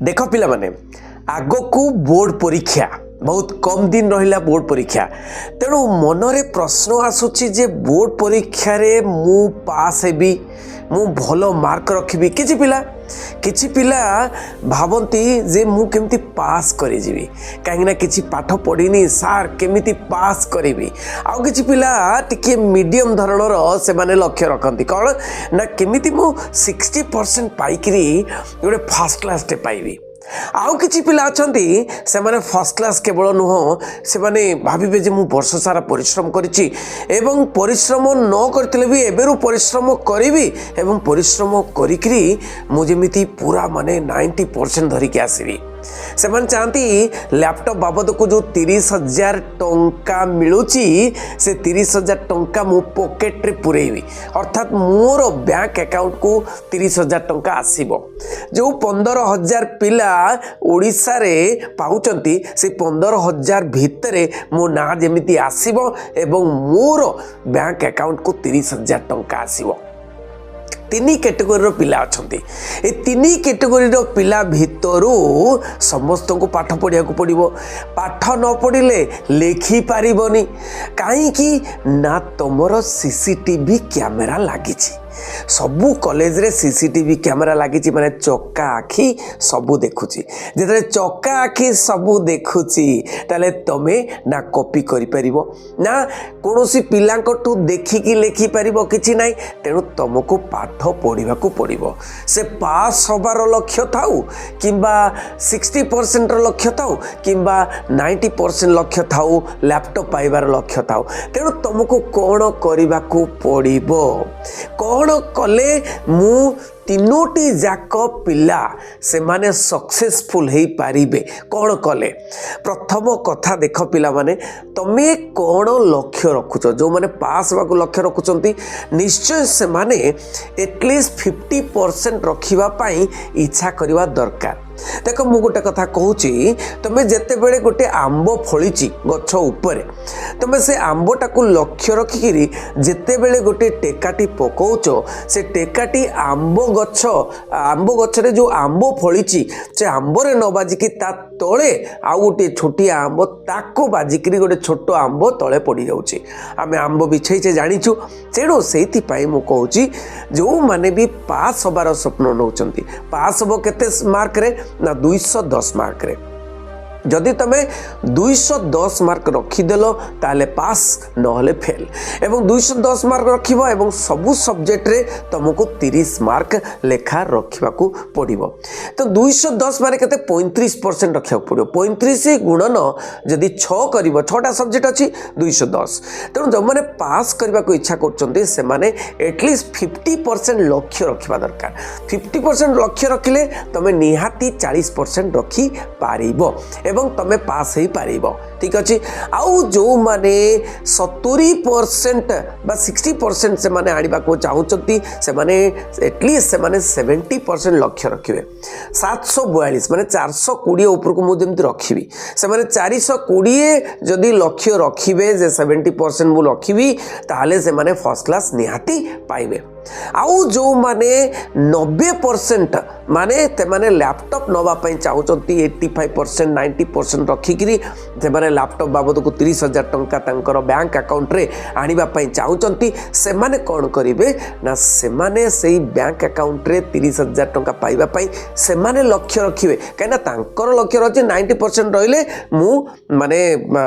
देख पिला माने आग को बोर्ड परीक्षा बहुत कम दिन रहिला बोर्ड परीक्षा तेणु मनरे प्रश्न आसुची जे बोर्ड परीक्षा रे मु पास हेबी मु भलो मार्क रखिबी। किछि पिला भावंती जे मु केमती पास करि जीवी काहेकि किछि पाठ पढ़िनी सार केमिति पास करिवि। आउ किछि पिला टिके मीडियम धरणर से माने लक्ष्य रखंती कौन ना केमिति मु 60% पाइकरी गोटे फर्स्ट क्लास टे पाइबी। आउ किछि पिला अछंती से माने फर्स्ट क्लास केवल नुह से माने भाबिबे जे मु वर्ष सारा परिश्रम करिछि एवं परिश्रम न करथिले भी एबेरु परिश्रम करिवि एवं परिश्रम करिकरी मु जेमिति पूरा माने 90% धरि के आसीबी। से मन चाहती लैपटॉप बाबद को जो 30,000 टंका मिलुची से 30,000 टंका मु पॉकेट रे पुरेबी अर्थात मोर बैंक अकाउंट को 30,000 टंका आसीबो। जो 15,000 पिला ओडिसा रे पाउचंती से 15,000 भितरे मो ना जेमिति आसीबो एवं मोर बैंक अकाउंट को 30,000 टंका आसीबो। तीन कैटेगोरी पिला अच्छा ये तीन कैटेगोरी पिला भितरू समस्त को पाठ पढ़िया को पड़ो। पाठ न पढ़ले लिखि पारिबनी कहीं ना तुमर सीसीटीवी कैमेरा लगी सबू कॉलेज रे सीसीटीवी कैमेरा लगी माने चक्का आखि सबू देखुची जेते चक्का आखि सबू देखुची ताले तमे ना कॉपी करि परिबो ना कोनोसी पिलांकटू देखिकी लेखि परिबो किछि नाही। तेणु तुमको पाठ पढ़ा को पड़ो से पास होबार लक्ष्य थाउ किंबा 60% लक्ष्य थाउ किंबा 90% लक्ष्य थाउ लैपटॉप पाइबार लक्ष्य थाउ। तेणु तुमको कौन करने को पड़ो कौन कले मु तीनोटी जाक पिला से माने सक्सेसफुल हो पारिबे कौन कले। प्रथम कथा देख पिला माने तमे कौन लक्ष्य रखुच जो माने पास होगा लक्ष्य रखुचंती निश्चय से माने एटलिस्ट 50% रखिबा पाई इच्छा करवा दरकार। देख मु गोटे कथा कहूची तमे जेते बेले गोटे आंब फळीची गछ उपरे तमे से आंबटा को लक्ष्य रखिकी जेते बेले गोटे टेकाटी पकाउच से टेकाटी आंब गछरे जो आंब फळीची से आंबरे न बाजिकी ता तळे आउ गोटे छोटिया आंब ताको बाजिकी गोटे छोट आंब तळे पड़ी जाउची। आमे आंब बिछैचे जानिछु तेणु सेति पाई मु कहूची जो माने भी पास होबार स्वप्न नौचंती पास होबो केते मार्क रे ना 210 मार्क रे। जदि तमे 210 मार्क रखिदेल ताले पास नहले फेल एवं 210 मार्क रखिबो एवं सबु सब्जेक्ट रे तुमको 30 मार्क लेखा रखिबा को पड़िबो। तो 210 माने केते 35% रखिया पड़िबो 35 गुणन जदि 6 करिवो 6टा सब्जेक्ट अछि 210। तेणु जो माने पास करबा को इच्छा करचंती से माने एटलिस्ट 50% लक्ष्य रखिबा दरकार। 50% लक्ष्य रखिले तमे निहाती 40% रखी पारिबो एवं तमे पास ही पारिबो। ठीक अच्छे आउ जो माने 70% बा 60% से माने आनिबा को चाहूचंती से माने एटलिस्ट से माने 70% लक्ष्य रखिबे। 742 माने 420 ऊपर को मु जेमति रखिबी से माने 420 जदि लक्ष्य रखिबे जे 70% मु रखिबी ताले से माने फर्स्ट क्लास निहाती पाइबे। आउ जो माने 90% माने ते माने लैपटॉप नवा पई चाहूचंती 85% 90% रखिकरी से माने लैपटॉप बाबद को 30,000 टंका तांकर बैंक अकाउंट रे आनिबा पई चाहूचंती से माने कोन करिवे ना से माने सेही बैंक अकाउंट रे 30,000 टंका पाइबा पई से माने लक्ष्य रखिवे काइना तांकर लक्ष्य रहचे 90% रहिले मु माने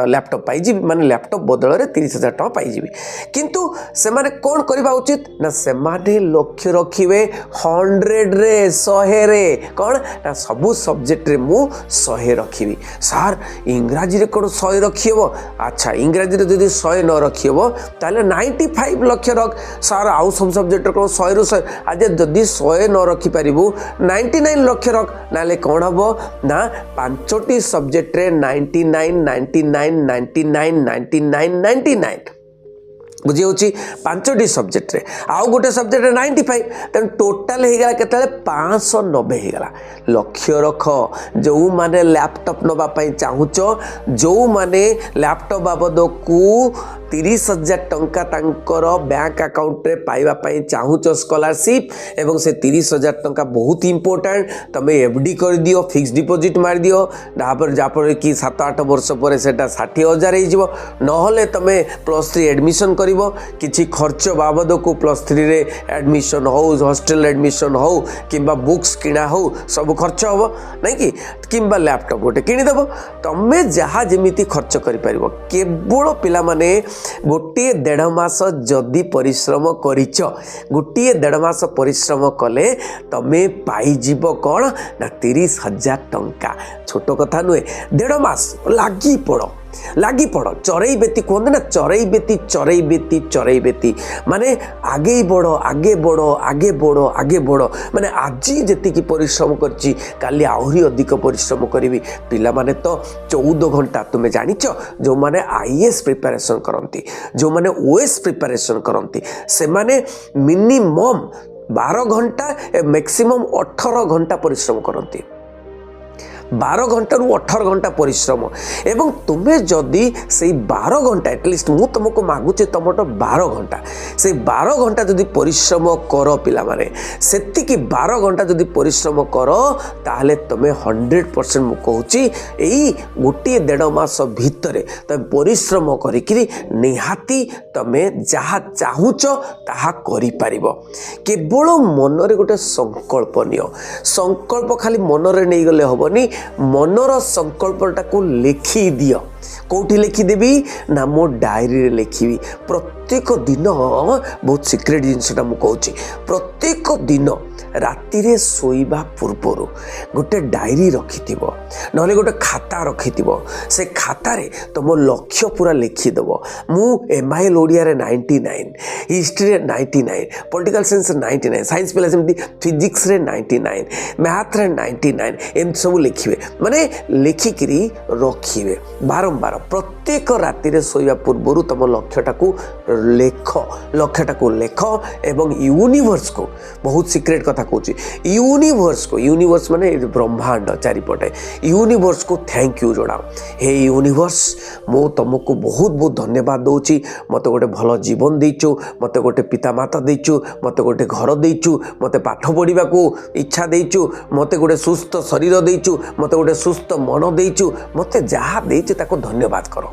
लैपटॉप पाई जी माने लैपटॉप बदल रे 30,000 टंका पाई जीवी। किंतु से माने कोन करबा उचित ना से माने लक्ष्य रखिवे 100 रे 100 रे कौन ना सबू सब्जेक्ट रे मु 100 रखिबी। सार इंग्राजी रे कोन 100 रखिबो अच्छा इंग्राजी रे जदि 100 न रखिबो ताले 95 लक्ष्य रख सार आउ सब सब्जेक्ट कोन 100 रो 100 आज जदि 100 न रखि परिबु 99 लक्ष्य रख नाले कोन हबो ना पांचटी सब्जेक्ट रे 99 99 99 99 99 बुझी होची पांचटी सब्जेक्ट रे आउ गोटे सब्जेक्ट रे 95 तेन टोटल हे गला केतले 590 हे गला। लक्ष्य रख जो माने लैपटॉप नबा पई चाहुचो जो माने लैपटॉप बाबद को 30,000 टंका तांकर बैंक अकाउंट रे पाइबा पई चाहूच स्कॉलरशिप एवं से 30,000 टंका बहुत इंपोर्टेंट तमे एफडी कर दियो फिक्स डिपॉजिट मार दियो जापर कि 7-8 वर्ष पर सेटा 60,000 हो नहले तमे +3 एडमिशन करिवो किछि खर्च बाबद को +3 रे एडमिशन हो हॉस्टल एडमिशन हो किंबा बुक्स किना हो सब खर्च हो नहीं कि किंबा लैपटॉप गोटे किनी देबो तमे जहा जेमिति खर्च करि परिबो केवल पिला माने गोटे 1.5 मास जदि परिश्रम करिच गोटे 1.5 मास परिश्रम कले तमे पाई जीवो कोन ना 30,000 टंका छोट कथा नुहे 1.5 मास लागी पड़ चरई बेती कहते ना चरई बेती माने आगे बढ़ माने आज जी परिश्रम करची काली आहरी अधिक परिश्रम करी पिला माने तो 14 घंटा तुम्हें जानिच जो माने आईएएस प्रिपरेशन करती जो माने ओएस प्रिपरेशन करती से माने मिनिमम 12 घंटा मैक्सिमम 18 घंटा परिश्रम करती 12 घंटा रु 18 घंटा परिश्रम एवं तुम्हें जदि से 12 घंटा एटलिस्ट मु तुमको मागुचे तुमको 12 घंटा से 12 घंटा जदि परिश्रम कर पिला माने सेतिकी 12 घंटा जदि परिश्रम कर ताहले तुम 100% मु कहूची एई गोटे 1.5 मास भितर तुम परिश्रम करिकरी निहाती तुमे जहा चाहूच ताहा करि पारिबो केवल मन रे गोटे संकल्प नियो संकल्प खाली मन रे नै गले होबनी मनर संकल्पटा को लिखि दियो कौटी लिखिदेवी ना मो डायरी लिखी प्रत्येक दिन बहुत सिक्रेट जिनसटा मु कहूँ प्रत्येक दिन राति रे सोइबा पूर्वर गोटे डायरी रखि ना गोटे खाता रखि से खातार तुम लक्ष्य पूरा लिखिदेव मु MIL ओडिया रे 99 हिस्ट्री रे 99 पॉलिटिकल साइंस 99 साइंस पिला सेमती फिजिक्स रे 99 मैथ रे 99 एम सब लिखिबे माने लिखिकरी रखिबे बारंबार प्रत्येक राति रे सोइबा पूर्वर तुम लक्ष्यटा को लेख एवं यूनिवर्स को बहुत सिक्रेट कथा कहूँ यूनिवर्स माने ब्रह्मांड चारिपटे यूनिवर्स को थैंक यू जोड़ाओ हे यूनिवर्स मो तुमको बहुत बहुत धन्यवाद दूची मत गोटे भल जीवन देचु मत गोटे पितामाता देचु मत गोटे घर देचु मत पाठ पढ़ा को इच्छा देचु मत गोटे सुस्थ शरीर देचु मत गोटे सुस्थ मन देचु मत जहाँ देचु ताको धन्यवाद करो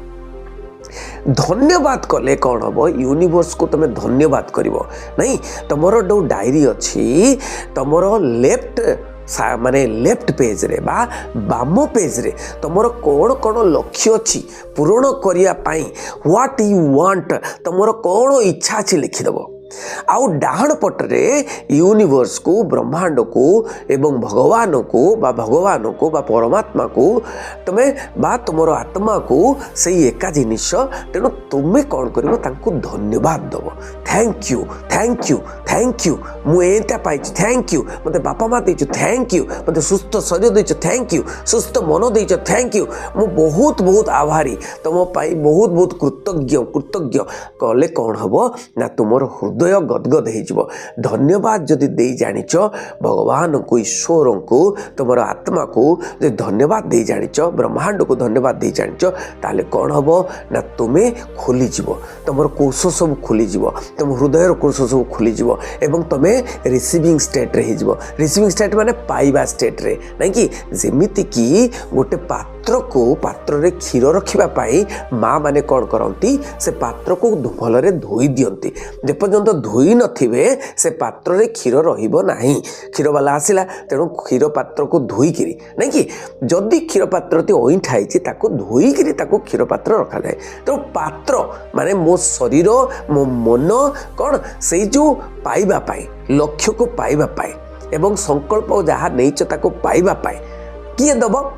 धन्यवाद कले कौन हम यूनिवर्स को तुम धन्यवाद कर नहीं तुमर जो डायरी अच्छी तुमर लेफ्ट माने लेफ्ट पेज रे बा बाम पेज रे तुमर कौन कौन लक्ष्य अच्छी पूरण करने व्हाट यू वांट तुमर कौन इच्छा अच्छी लिखिदेव आउ डाहण पटरे यूनिवर्स को ब्रह्मांड को एवं भगवान को बा परमात्मा को तुम्हें बा तुमर आत्मा को सही एका जिनिस तेणु तुम्हें कौन कर धन्यवाद दब थैंक यू मुझे पाई थैंक यू मत बापा माँ देचु थैंक यू मत सुस्थ शरीर देचु थैंक यू सुस्थ मन देचु थैंक यू मु बहुत बहुत आभारी तुम पाई बहुत बहुत कृतज्ञ कले कौन हम ना तुमर हृदय गदगद हो धन्यवाद जदि दे जानिच भगवान को ईश्वर को तुम आत्मा को जब धन्यवाद दे जानिच ब्रह्मांड को धन्यवाद दे जानिच ताले कौन हम ना तुम्हें खोलीज तुम कोश सब खोलीज तुम हृदय कोश सब खोलीज एवं तुम्हें रिसीविंग स्टेट रे हिजबो रिसीविंग स्टेट माने पाइबा स्टेट रे नहीं कि जेमिति कि गोटे पात्र रे क्षीर रखिबा पाई माँ माने कौन करती से पात्र को भलरे धोई दियंती जे पर्यंत धोई नथिबे से पात्र रे क्षीर रहिबो नाही क्षीर वाला आसिला तेणु क्षीर पात्र को धोईकिरी नहीं कि जदि क्षीर पात्र ती ओइठा आइछि ताको धोईकिरी ताको क्षीर पात्र रखा जाए तो पात्र माने मो शरीर मो मन कौन से जो पाइबा पाई लक्ष्य को पाइबा पाई एवं संकल्प जहाँ नहीं ताको पाइबा पाई किए दब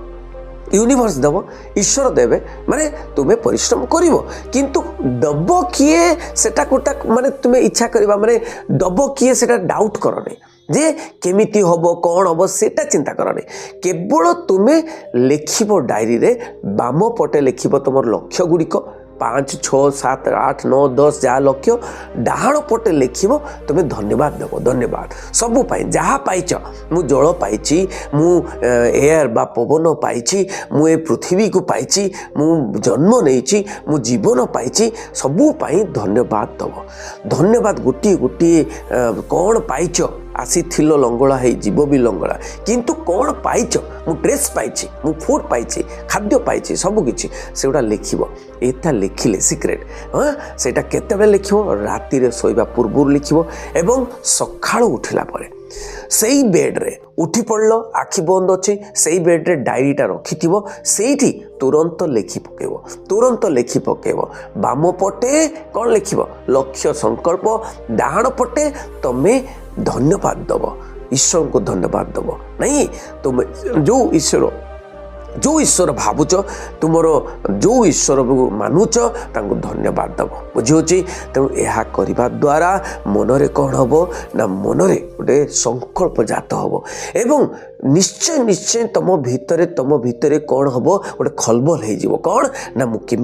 यूनिवर्स दब ईश्वर देवे माने तुम्हें परिश्रम करिवो किंतु दब किए सेटा कोटा माने तुम्हें इच्छा करबा माने दब किए सेटा डाउट करने जे केमिति होबो कौन होबो सेटा चिंता करने केवल तुम्हें लिखिबो डायरी रे बाम पटे लिखिबो तुमर लक्ष्य गुड़िक 5 6 7 8 9 10 जहाँ लक्ष्य डाहाण पटे लिखिब तुम्हें धन्यवाद देव धन्यवाद सबू पाई जहाँ पाइच मु जल पाइछि मु एयर बा पवन पाइछि मु ए पृथ्वी को पाइछि मु जन्म नहीं मु जीवन पाइछि सबू पाई धन्यवाद दब धन्यवाद गोटे गोटे कौन पाइच आसीथिल लंगड़ा है जीव भी लंगड़ा किंतु कौन पाइच मु ड्रेस पाइछि मु फूड पाइछि खाद्य पाइछि सबकिछि सेगुड़ा लिखिब एता लिखिले सिक्रेट हाँ सेटा केतेबेले लिखिब राति रे सोइबा पूर्व लिखिब एवं सकाळु उठिला परे सेई बेड रे उठी पड़ल आखि बंद अच्छे से बेड रे डायरीटा रखिथिबो सेठी तुरंत लिखि पकेब तुरंत लिखि पकेब बाम पटे कौन लिखिब लक्ष्य संकल्प डाहाण पटे तमे धन्यवाद दब ईश्वर को धन्यवाद दब नहीं तुम जो ईश्वर भावुच तुमर जो ईश्वर को मानुच तांको धन्यवाद दब बुझी तेणु यह करने द्वारा मनरे कौन हम ना मनरे गोटे संकल्प जात हम एवं निश्चय निश्चय तुम भितर कौन हम गोटे खलबल हो कौन ना मुझे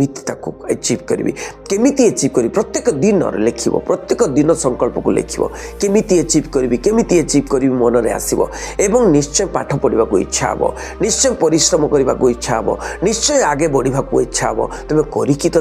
अचिव करी केमिति अचिव करी प्रत्येक दिन लिख प्रत्येक दिन संकल्प को लिख केमिति अचिव करी मनरे आसब एवं निश्चय पाठ पढ़ा को इच्छा हम निश्चय परिश्रम करने को इच्छा हम निश्चय आगे बढ़ा को इच्छा हम तुम करिकी तो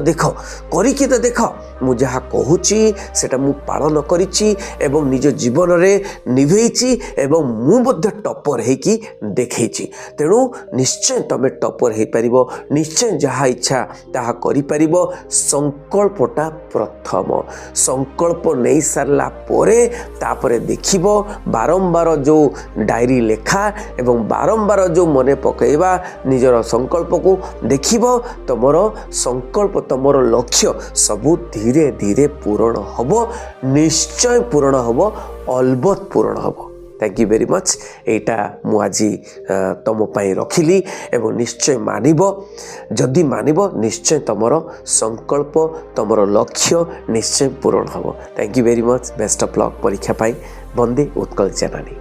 देख मु जहाँ कहूची सेटा मु पालन करिछि एवं निज जीवन रे निभेइछि एवं मु मध्य टॉपर हेकी देखैछि तेणु निश्चय तमे टॉपर हे परिबो निश्चय जहाँ इच्छा ताहा करि परिबो संकल्पटा प्रथम संकल्प नहीं सारला पोरे तापरे देखिबो बारंबार जो डायरी लेखा एवं बारंबार जो मने पकेइबा निजर संकल्प को देखिबो तमरो संकल्प तमरो लक्ष्य सबु धीरे धीरे पूरण हम निश्चय पूरण हम अलबत पूरण हम थैंक यू वेरी मच एटा मु आज तुम रखिली एवं निश्चय मानिब जदि मानिब निश्चय तुमर संकल्प तुमर लक्ष्य निश्चय पूरण हम thank you very much best of luck परीक्षा पाई वंदे उत्कल जननी।